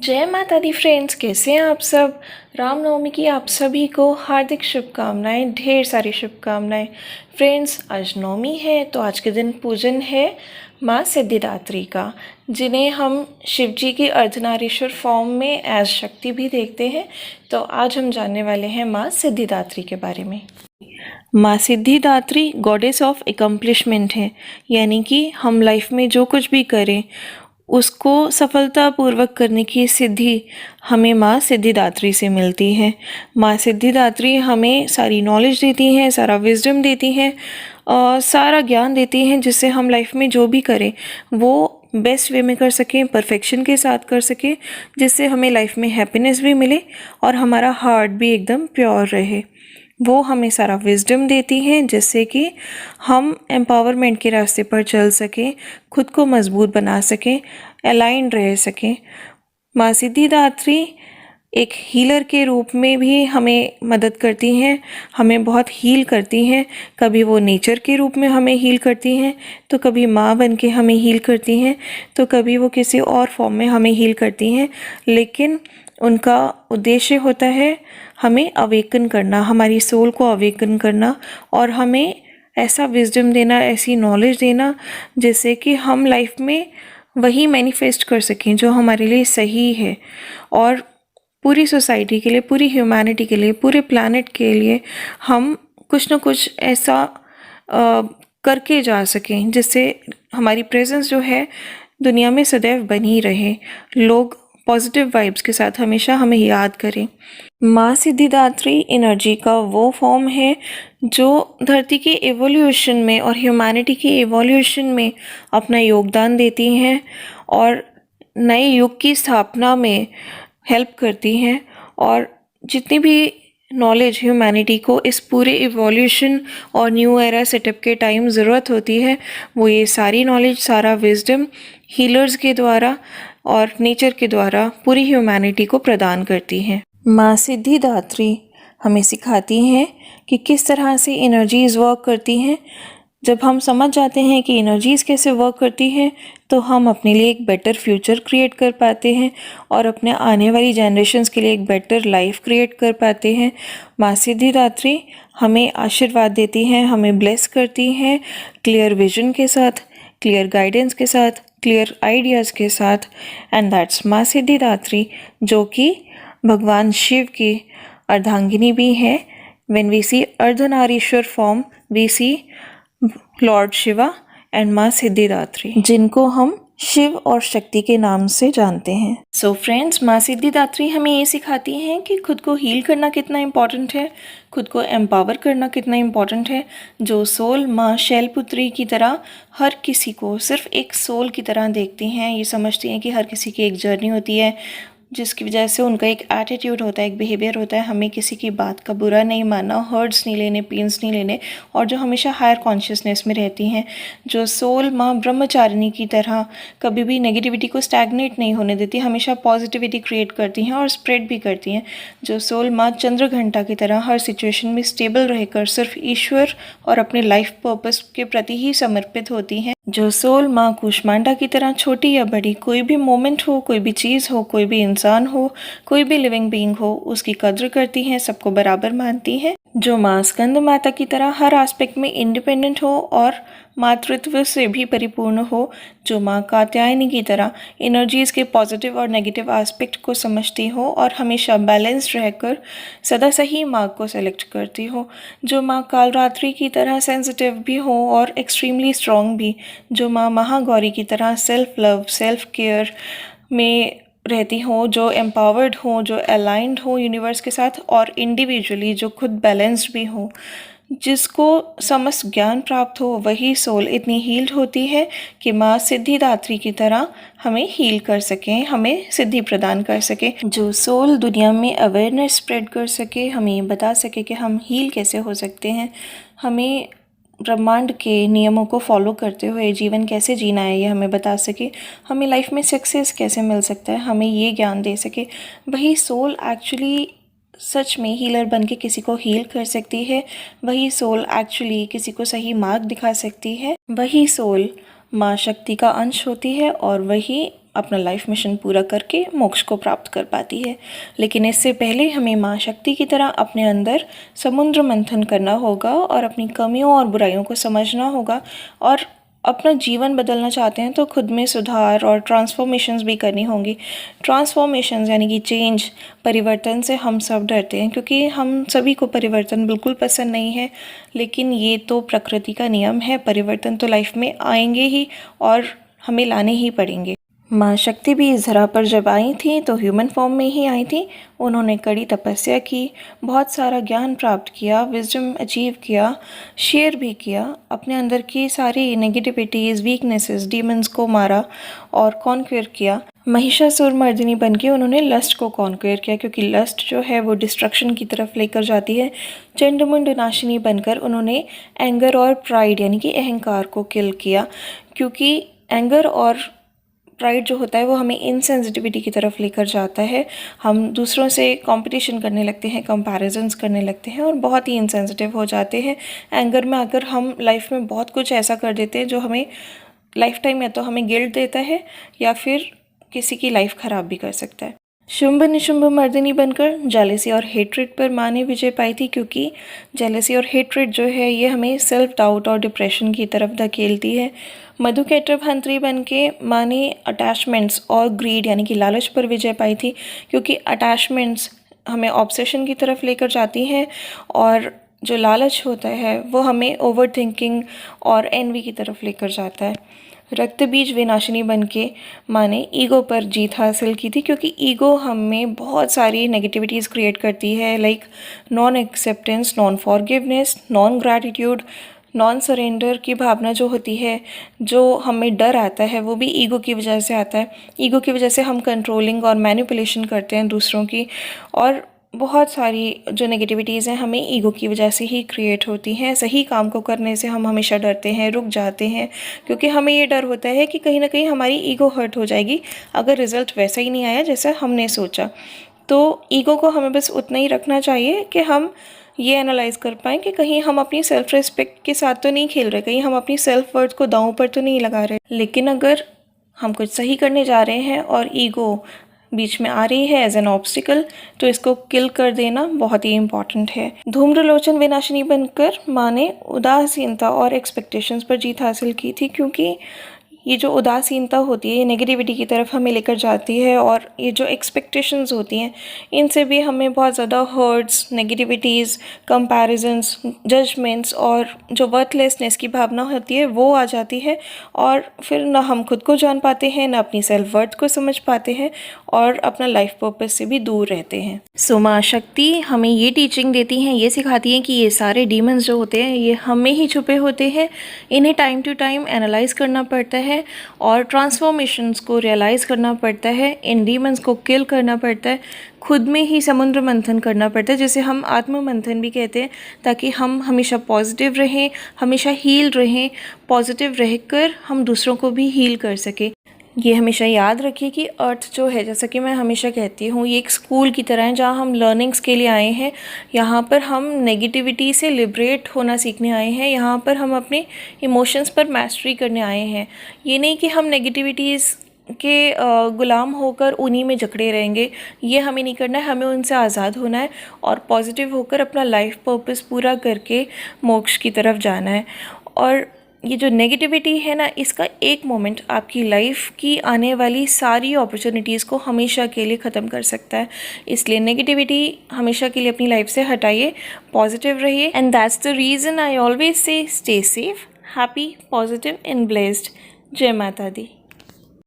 जय माता दी फ्रेंड्स, कैसे हैं आप सब। रामनवमी की आप सभी को हार्दिक शुभकामनाएं, ढेर सारी शुभकामनाएं। फ्रेंड्स, आज नवमी है तो आज के दिन पूजन है माँ सिद्धिदात्री का, जिन्हें हम शिव जी की अर्धनारीश्वर फॉर्म में एज शक्ति भी देखते हैं। तो आज हम जानने वाले हैं माँ सिद्धिदात्री के बारे में। माँ सिद्धिदात्री गॉडेस ऑफ एकम्प्लिशमेंट है, यानी कि हम लाइफ में जो कुछ भी करें उसको सफलतापूर्वक करने की सिद्धि हमें माँ सिद्धिदात्री से मिलती है। माँ सिद्धिदात्री हमें सारी नॉलेज देती हैं, सारा विजडम देती हैं और सारा ज्ञान देती हैं, जिससे हम लाइफ में जो भी करें वो बेस्ट वे में कर सकें, परफेक्शन के साथ कर सकें, जिससे हमें लाइफ में हैप्पीनेस भी मिले और हमारा हार्ट भी एकदम प्योर रहे। वो हमें सारा विजडम देती हैं, जिससे कि हम एम्पावरमेंट के रास्ते पर चल सकें, खुद को मजबूत बना सकें, अलाइन रह सकें। माँ सिद्धिदात्री एक हीलर के रूप में भी हमें मदद करती हैं, हमें बहुत हील करती हैं। कभी वो नेचर के रूप में हमें हील करती हैं, तो कभी माँ बन के हमें हील करती हैं, तो कभी वो किसी और फॉर्म में हमें हील करती हैं। लेकिन उनका उद्देश्य होता है हमें अवेकन करना, हमारी सोल को अवेकन करना और हमें ऐसा विजडम देना, ऐसी नॉलेज देना, जिससे कि हम लाइफ में वही मैनिफेस्ट कर सकें जो हमारे लिए सही है और पूरी सोसाइटी के लिए, पूरी ह्यूमैनिटी के लिए, पूरे प्लैनेट के लिए हम कुछ ना कुछ ऐसा करके जा सकें, जिससे हमारी प्रेजेंस जो है दुनिया में सदैव बनी रहे, लोग पॉजिटिव वाइब्स के साथ हमेशा हमें याद करें। माँ सिद्धिदात्री एनर्जी का वो फॉर्म है जो धरती के एवोल्यूशन में और ह्यूमैनिटी के एवोल्यूशन में अपना योगदान देती हैं और नए युग की स्थापना में हेल्प करती हैं। और जितनी भी नॉलेज ह्यूमैनिटी को इस पूरे इवोल्यूशन और न्यू एरा सेटअप के टाइम ज़रूरत होती है, वो ये सारी नॉलेज, सारा विजडम हीलर्स के द्वारा और नेचर के द्वारा पूरी ह्यूमैनिटी को प्रदान करती हैं। माँ सिद्धिदात्री हमें सिखाती हैं कि किस तरह से एनर्जीज़ वर्क करती हैं। जब हम समझ जाते हैं कि एनर्जीज़ कैसे वर्क करती हैं, तो हम अपने लिए एक बेटर फ्यूचर क्रिएट कर पाते हैं और अपने आने वाली जनरेशन्स के लिए एक बेटर लाइफ क्रिएट कर पाते हैं। माँ सिद्धिदात्री हमें आशीर्वाद देती हैं, हमें ब्लेस करती हैं क्लियर विजन के साथ, क्लियर गाइडेंस के साथ, क्लियर आइडियाज़ के साथ। एंड दैट्स माँ सिद्धिदात्री, जो कि भगवान शिव की अर्धांगिनी भी है। When we see Ardhanarishvara form, we see lord Shiva and माँ सिद्धिदात्री, जिनको हम शिव और शक्ति के नाम से जानते हैं। सो फ्रेंड्स, माँ सिद्धिदात्री हमें ये सिखाती हैं कि खुद को हील करना कितना इम्पॉर्टेंट है, खुद को एम्पावर करना कितना इम्पॉर्टेंट है। जो सोल माँ शैलपुत्री की तरह हर किसी को सिर्फ एक सोल की तरह देखती हैं, ये समझती हैं कि हर किसी की एक जर्नी होती है, जिसकी वजह से उनका एक एटीट्यूड होता है, एक बिहेवियर होता है, हमें किसी की बात का बुरा नहीं मानना, हर्ट्स नहीं लेने, पेन्स नहीं लेने, और जो हमेशा हायर कॉन्शियसनेस में रहती हैं। जो सोल माँ ब्रह्मचारिणी की तरह कभी भी नेगेटिविटी को स्टैग्नेट नहीं होने देती, हमेशा पॉजिटिविटी क्रिएट करती हैं और स्प्रेड भी करती हैं। जो सोल माँ चंद्रघंटा की तरह हर सिचुएशन में स्टेबल रहकर सिर्फ ईश्वर और अपने लाइफ पर्पस के प्रति ही समर्पित होती हैं। जो सोल माँ कूष्मांडा की तरह छोटी या बड़ी कोई भी मोमेंट हो, कोई भी चीज़ हो, कोई भी इंसान हो, कोई भी लिविंग बीइंग हो, उसकी कद्र करती हैं, सबको बराबर मानती हैं। जो माँ स्कंद माता की तरह हर एस्पेक्ट में इंडिपेंडेंट हो और मातृत्व से भी परिपूर्ण हो। जो माँ कात्यायनी की तरह एनर्जीज़ के पॉजिटिव और नेगेटिव एस्पेक्ट को समझती हो और हमेशा बैलेंस्ड रहकर सदा सही मार्ग को सेलेक्ट करती हो। जो माँ कालरात्रि की तरह सेंसिटिव भी हो और एक्सट्रीमली स्ट्रॉन्ग भी। जो माँ महागौरी की तरह सेल्फ लव, सेल्फ केयर में रहती हो, जो एम्पावर्ड हो, जो अलाइंड हो यूनिवर्स के साथ और इंडिविजुअली जो खुद बैलेंस्ड भी हो। जिसको समस्त ज्ञान प्राप्त हो, वही सोल इतनी हील्ड होती है कि माँ सिद्धिदात्री की तरह हमें हील कर सकें, हमें सिद्धि प्रदान कर सके। जो सोल दुनिया में अवेयरनेस स्प्रेड कर सके, हमें बता सके कि हम हील कैसे हो सकते हैं, हमें ब्रह्मांड के नियमों को फॉलो करते हुए जीवन कैसे जीना है ये हमें बता सके, हमें लाइफ में सक्सेस कैसे मिल सकता है, हमें ये ज्ञान दे सके। वही सोल एक्चुअली सच में हीलर बन के किसी को हील कर सकती है। वही सोल एक्चुअली किसी को सही मार्ग दिखा सकती है। वही सोल माँ शक्ति का अंश होती है और वही अपना लाइफ मिशन पूरा करके मोक्ष को प्राप्त कर पाती है। लेकिन इससे पहले हमें माँ शक्ति की तरह अपने अंदर समुद्र मंथन करना होगा और अपनी कमियों और बुराइयों को समझना होगा। और अपना जीवन बदलना चाहते हैं तो खुद में सुधार और ट्रांसफॉर्मेशंस भी करनी होंगी। ट्रांसफॉर्मेशंस यानी कि चेंज, परिवर्तन से हम सब डरते हैं क्योंकि हम सभी को परिवर्तन बिल्कुल पसंद नहीं है। लेकिन ये तो प्रकृति का नियम है, परिवर्तन तो लाइफ में आएंगे ही और हमें लाने ही पड़ेंगे। माँ शक्ति भी इस धरा पर जब आई थी तो ह्यूमन फॉर्म में ही आई थी। उन्होंने कड़ी तपस्या की, बहुत सारा ज्ञान प्राप्त किया, विजडम अचीव किया, शेयर भी किया, अपने अंदर की सारी नेगेटिविटीज़, वीकनेसेस, डीमंस को मारा और कॉन्क्वेयर किया। महिषासुर मर्दिनी बन के उन्होंने लस्ट को कॉन्क्वेयर किया क्योंकि लस्ट जो है वो डिस्ट्रक्शन की तरफ लेकर जाती है। चंडमुंड नाशिनी बनकर उन्होंने एंगर और प्राइड यानी कि अहंकार को किल किया क्योंकि एंगर और प्राइड जो होता है वो हमें इनसेंसिटिविटी की तरफ लेकर जाता है। हम दूसरों से कंपटीशन करने लगते हैं, कंपैरिजंस करने लगते हैं और बहुत ही इनसेंसिटिव हो जाते हैं। एंगर में आकर हम लाइफ में बहुत कुछ ऐसा कर देते हैं जो हमें लाइफ टाइम या तो हमें गिल्ट देता है या फिर किसी की लाइफ ख़राब भी कर सकता है। शुंभ निशुंभ मर्दिनी बनकर जेलेसी और हेट्रेड पर माँ ने विजय पाई थी क्योंकि जेलेसी और हेट्रेड जो है ये हमें सेल्फ डाउट और डिप्रेशन की तरफ धकेलती है। मधुकैटभ हंत्री बन के माँ ने अटैचमेंट्स और ग्रीड यानी कि लालच पर विजय पाई थी क्योंकि अटैचमेंट्स हमें ऑब्सेशन की तरफ लेकर जाती हैं और जो लालच होता है वो हमें ओवर थिंकिंग और एनवी की तरफ लेकर जाता है। रक्त बीज विनाशिनी बन के माँ ने ईगो पर जीत हासिल की थी क्योंकि ईगो हमें बहुत सारी नेगेटिविटीज़ क्रिएट करती है, like non acceptance, non forgiveness, non gratitude, non surrender की भावना जो होती है, जो हमें डर आता है वो भी ईगो की वजह से आता है। ईगो की वजह से हम कंट्रोलिंग और मैनिपुलेशन करते हैं दूसरों की, और बहुत सारी जो नेगेटिविटीज़ हैं हमें ईगो की वजह से ही क्रिएट होती हैं। सही काम को करने से हम हमेशा डरते हैं, रुक जाते हैं क्योंकि हमें ये डर होता है कि कहीं ना कहीं हमारी ईगो हर्ट हो जाएगी अगर रिज़ल्ट वैसा ही नहीं आया जैसा हमने सोचा। तो ईगो को हमें बस उतना ही रखना चाहिए कि हम ये एनालाइज़ कर पाएँ कि कहीं हम अपनी सेल्फ़ रिस्पेक्ट के साथ तो नहीं खेल रहे, कहीं हम अपनी सेल्फ वर्थ को दांव पर तो नहीं लगा रहे। लेकिन अगर हम कुछ सही करने जा रहे हैं और ईगो बीच में आ रही है एज एन ऑब्स्टिकल, तो इसको किल कर देना बहुत ही इम्पॉर्टेंट है। धूम्रलोचन विनाशिनी बनकर माँ ने उदासीनता और एक्सपेक्टेशंस पर जीत हासिल की थी क्योंकि ये जो उदासीनता होती है ये नेगेटिविटी की तरफ हमें लेकर जाती है और ये जो एक्सपेक्टेशंस होती हैं इनसे भी हमें बहुत ज़्यादा हर्ट्स, नेगेटिविटीज़, कंपैरिजंस, जजमेंट्स और जो वर्थलेसनेस की भावना होती है वो आ जाती है और फिर ना हम खुद को जान पाते हैं, ना अपनी सेल्फ वर्थ को समझ पाते हैं और अपना लाइफ पर्पस से भी दूर रहते हैं। सो माँ शक्ति हमें ये टीचिंग देती हैं, ये सिखाती हैं कि ये सारे डीमंस जो होते हैं ये हम में ही छुपे होते हैं, इन्हें टाइम टू टाइम एनालाइज करना पड़ता है और ट्रांसफॉर्मेशंस को रियलाइज़ करना पड़ता है, इन डीमंस को किल करना पड़ता है, खुद में ही समुद्र मंथन करना पड़ता है जिसे हम आत्म मंथन भी कहते हैं, ताकि हम हमेशा पॉजिटिव रहें, हमेशा हील रहें, पॉजिटिव रहकर हम दूसरों को भी हील कर सकें। ये हमेशा याद रखिए कि अर्थ जो है, जैसा कि मैं हमेशा कहती हूँ, ये एक स्कूल की तरह है जहाँ हम लर्निंग्स के लिए आए हैं। यहाँ पर हम नेगेटिविटी से लिबरेट होना सीखने आए हैं, यहाँ पर हम अपने इमोशंस पर मास्टरी करने आए हैं। ये नहीं कि हम नेगेटिविटीज़ के गुलाम होकर उन्हीं में जकड़े रहेंगे, ये हमें नहीं करना है। हमें उनसे आज़ाद होना है और पॉजिटिव होकर अपना लाइफ पर्पस पूरा करके मोक्ष की तरफ जाना है। और ये जो नेगेटिविटी है ना, इसका एक मोमेंट आपकी लाइफ की आने वाली सारी अपॉर्चुनिटीज़ को हमेशा के लिए ख़त्म कर सकता है। इसलिए नेगेटिविटी हमेशा के लिए अपनी लाइफ से हटाइए, पॉजिटिव रहिए। And that's the reason I always say stay safe, happy, positive and blessed. जय माता दी।